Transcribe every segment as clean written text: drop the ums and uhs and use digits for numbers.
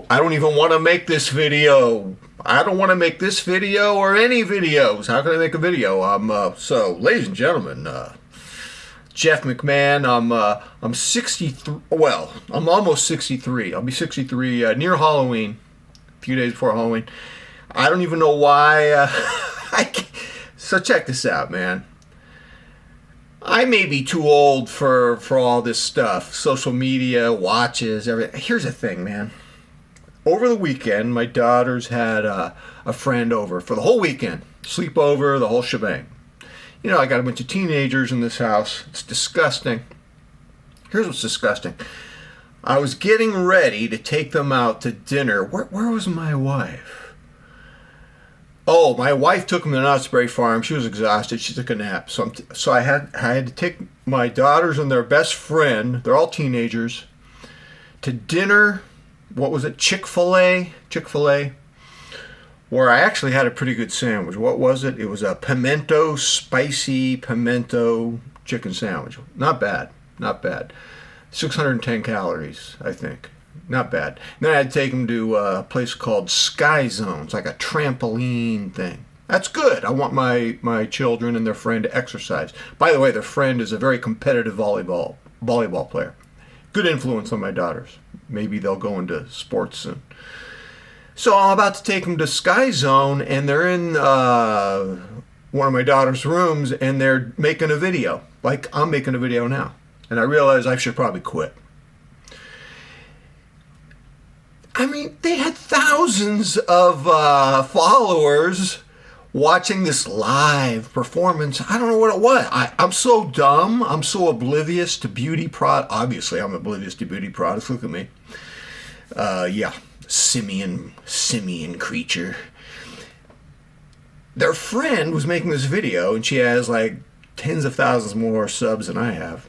I don't even want to make this video. I don't want to make this video or any videos. How can I make a video? So, ladies and gentlemen, Jeff McMahon. I'm 63. Well, I'm almost 63. I'll be 63 near Halloween, a few days before Halloween. I don't even know why. So check this out, man. I may be too old for all this stuff, social media, watches, everything. Here's the thing, man. Over the weekend, my daughters had a friend over for the whole weekend. Sleepover, the whole shebang. You know, I got a bunch of teenagers in this house. It's disgusting. Here's what's disgusting. I was getting ready to take them out to dinner. Where was my wife? Oh, my wife took them to Knott's Berry Farm. She was exhausted. She took a nap. So I had to take my daughters and their best friend, they're all teenagers, to dinner. What was it? Chick-fil-A, where I actually had a pretty good sandwich. What was it? It was a spicy pimento chicken sandwich. Not bad. 610 calories, I think. Not bad. And then I had to take them to a place called Sky Zone. It's like a trampoline thing. That's good. I want my children and their friend to exercise. By the way, their friend is a very competitive volleyball player. Good influence on my daughters. Maybe they'll go into sports soon. So I'm about to take them to Sky Zone, and they're in one of my daughter's rooms, and they're making a video. Like I'm making a video now. And I realize I should probably quit. I mean, they had thousands of followers watching this live performance. I don't know what it was. I'm so dumb. I'm so oblivious to beauty products. Obviously, I'm oblivious to beauty products. Look at me. Yeah, simian creature. Their friend was making this video, and she has like tens of thousands more subs than I have.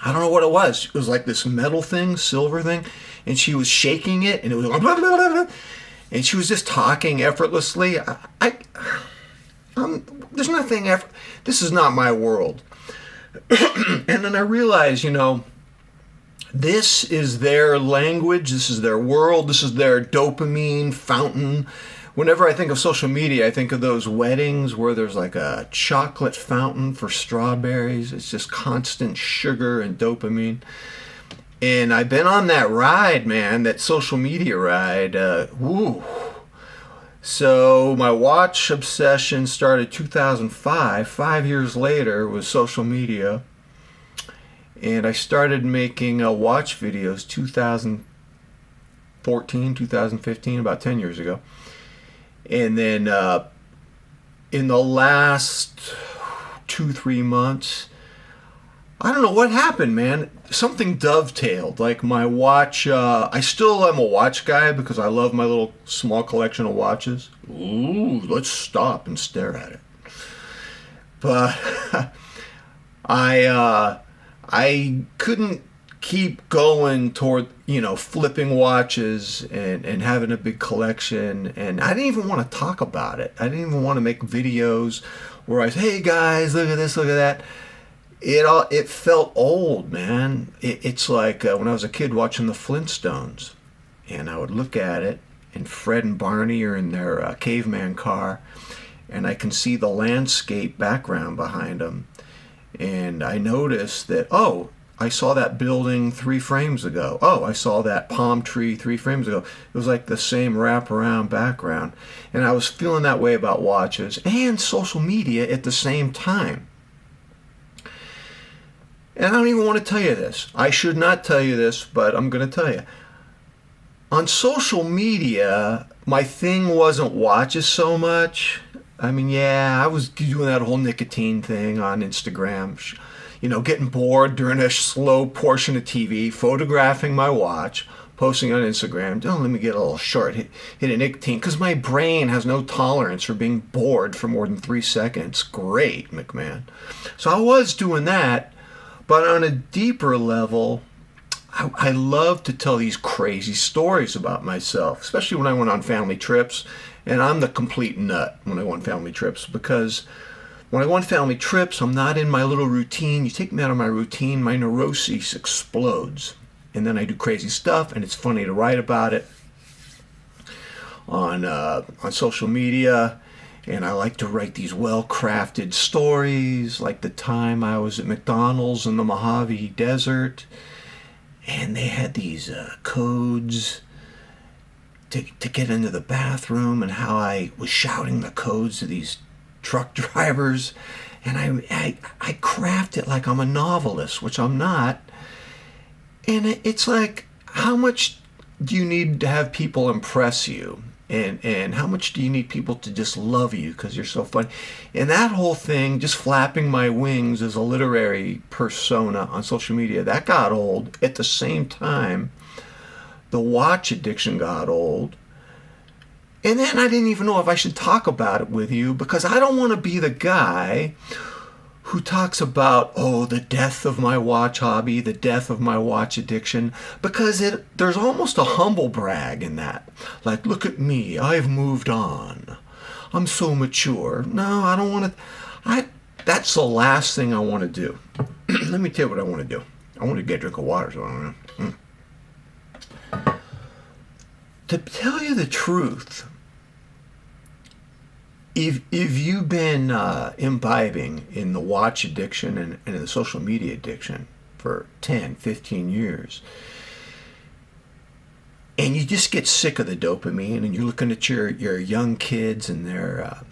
I don't know what it was. It was like this metal thing, silver thing, and she was shaking it, and it was blah, blah, blah, blah, blah. And she was just talking effortlessly. There's nothing this is not my world. And then I realized, this is their language, this is their world, this is their dopamine fountain. Whenever I think of social media, I think of those weddings where there's like a chocolate fountain for strawberries. It's just constant sugar and dopamine. And I've been on that ride, man, that social media ride. Woo. So my watch obsession started 2005. 5 years later was social media. And I started making watch videos 2014, 2015, about 10 years ago. And then in the last 2-3 months, I don't know what happened, man. Something dovetailed. Like my watch, I still am a watch guy because I love my little small collection of watches. Ooh, let's stop and stare at it. But I couldn't keep going toward, flipping watches and having a big collection. And I didn't even want to talk about it. I didn't even want to make videos where I say, hey guys, look at this, look at that. It felt old, man. It's like when I was a kid watching the Flintstones, and I would look at it, and Fred and Barney are in their caveman car, and I can see the landscape background behind them, and I noticed that, oh, I saw that building 3 frames ago. Oh, I saw that palm tree 3 frames ago. It was like the same wraparound background, and I was feeling that way about watches and social media at the same time. And I don't even want to tell you this. I should not tell you this, but I'm going to tell you. On social media, my thing wasn't watches so much. I mean, yeah, I was doing that whole nicotine thing on Instagram. Getting bored during a slow portion of TV, photographing my watch, posting on Instagram. Oh, let me get a little short hit of nicotine, because my brain has no tolerance for being bored for more than 3 seconds. Great, McMahon. So I was doing that. But on a deeper level, I love to tell these crazy stories about myself, especially when I went on family trips. And I'm the complete nut when I go on family trips, because when I go on family trips, I'm not in my little routine. You take me out of my routine, my neuroses explodes. and then I do crazy stuff, and it's funny to write about it on social media. And I like to write these well-crafted stories, like the time I was at McDonald's in the Mojave Desert, and they had these codes to get into the bathroom, and how I was shouting the codes to these truck drivers, and I craft it like I'm a novelist, which I'm not. And it's like, how much do you need to have people impress you? And how much do you need people to just love you because you're so funny? And that whole thing, just flapping my wings as a literary persona on social media, that got old. At the same time, the watch addiction got old. And then I didn't even know if I should talk about it with you, because I don't want to be the guy who talks about, oh, the death of my watch hobby, the death of my watch addiction, because there's almost a humble brag in that. Like, look at me, I've moved on. I'm so mature. No, I don't want to. That's the last thing I want to do. Let me tell you what I want to do. I want to get a drink of water. So I don't know. To tell you the truth, if you've been imbibing in the watch addiction and in the social media addiction for 10, 15 years, and you just get sick of the dopamine, and you're looking at your young kids and their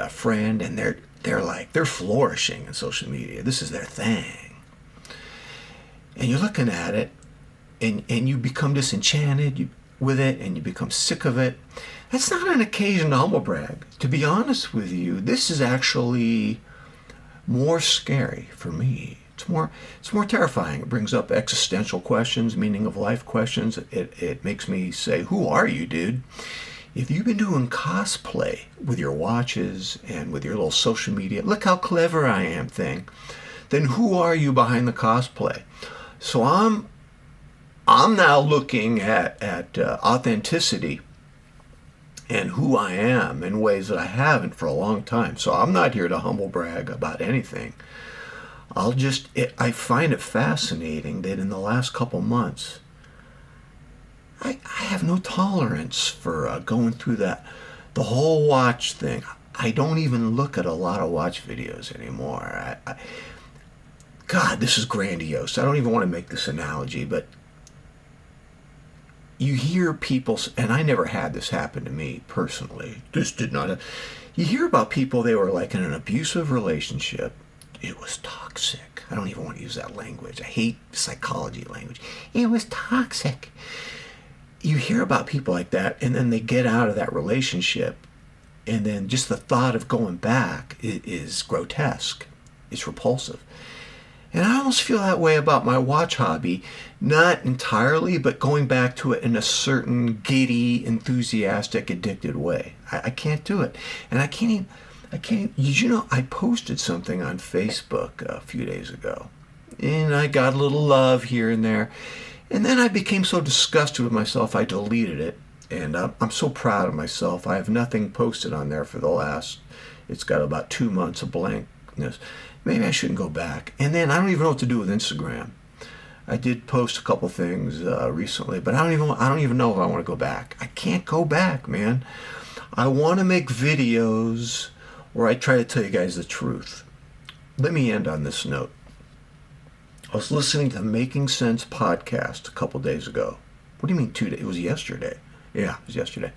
friend, and they're flourishing in social media. This is their thing. And you're looking at it, and you become disenchanted with it, and you become sick of it. That's not an occasion to humble brag. To be honest with you, this is actually more scary for me. It's more terrifying. It brings up existential questions, meaning of life questions. It makes me say, who are you, dude? If you've been doing cosplay with your watches and with your little social media, look how clever I am thing, then who are you behind the cosplay? So I'm now looking at authenticity and who I am in ways that I haven't for a long time. So I'm not here to humble brag about anything. I find it fascinating that in the last couple months, I have no tolerance for going through the whole watch thing. I don't even look at a lot of watch videos anymore. God, this is grandiose. I don't even want to make this analogy, but you hear people, and I never had this happen to me personally. This did not. You hear about people, they were like in an abusive relationship. It was toxic. I don't even want to use that language. I hate psychology language. It was toxic. You hear about people like that, and then they get out of that relationship, and then just the thought of going back is grotesque. It's repulsive. And I almost feel that way about my watch hobby. Not entirely, but going back to it in a certain giddy, enthusiastic, addicted way. I can't do it. And I can't. You know, I posted something on Facebook a few days ago, and I got a little love here and there. And then I became so disgusted with myself, I deleted it. And I'm so proud of myself. I have nothing posted on there for the last, it's got about 2 months of blankness. Maybe I shouldn't go back. And then I don't even know what to do with Instagram. I did post a couple things recently, but I don't even know if I want to go back. I can't go back, man. I want to make videos where I try to tell you guys the truth. Let me end on this note. I was listening to the Making Sense podcast a couple days ago. What do you mean 2 days? It was yesterday. Yeah, it was yesterday.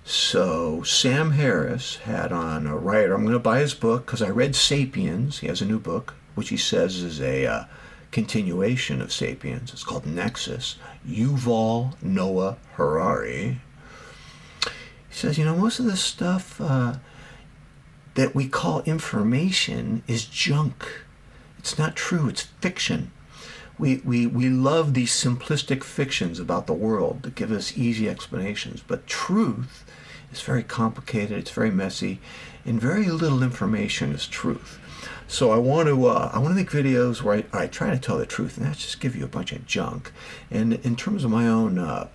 So Sam Harris had on a writer. I'm going to buy his book because I read Sapiens. He has a new book, which he says is a continuation of Sapiens. It's called Nexus. Yuval Noah Harari. He says, most of the stuff that we call information is junk. It's not true. It's fiction. We love these simplistic fictions about the world that give us easy explanations. But truth is very complicated. It's very messy, and very little information is truth. So I want to make videos where I try to tell the truth, and that's just give you a bunch of junk. And in terms of my own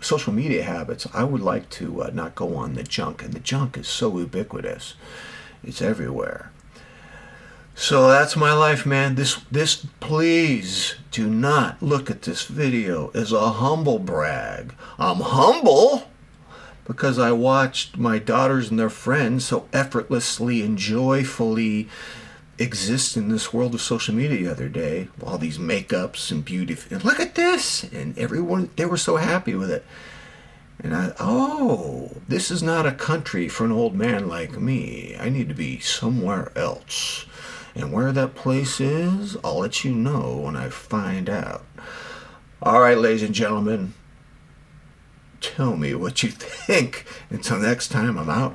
social media habits, I would like to not go on the junk, and the junk is so ubiquitous. It's everywhere. So that's my life, man. This please do not look at this video as a humble brag. I'm humble because I watched my daughters and their friends so effortlessly and joyfully exist in this world of social media the other day. All these makeups and beauty. And look at this. And everyone, they were so happy with it. And this is not a country for an old man like me. I need to be somewhere else. And where that place is, I'll let you know when I find out. All right, ladies and gentlemen, tell me what you think. Until next time, I'm out.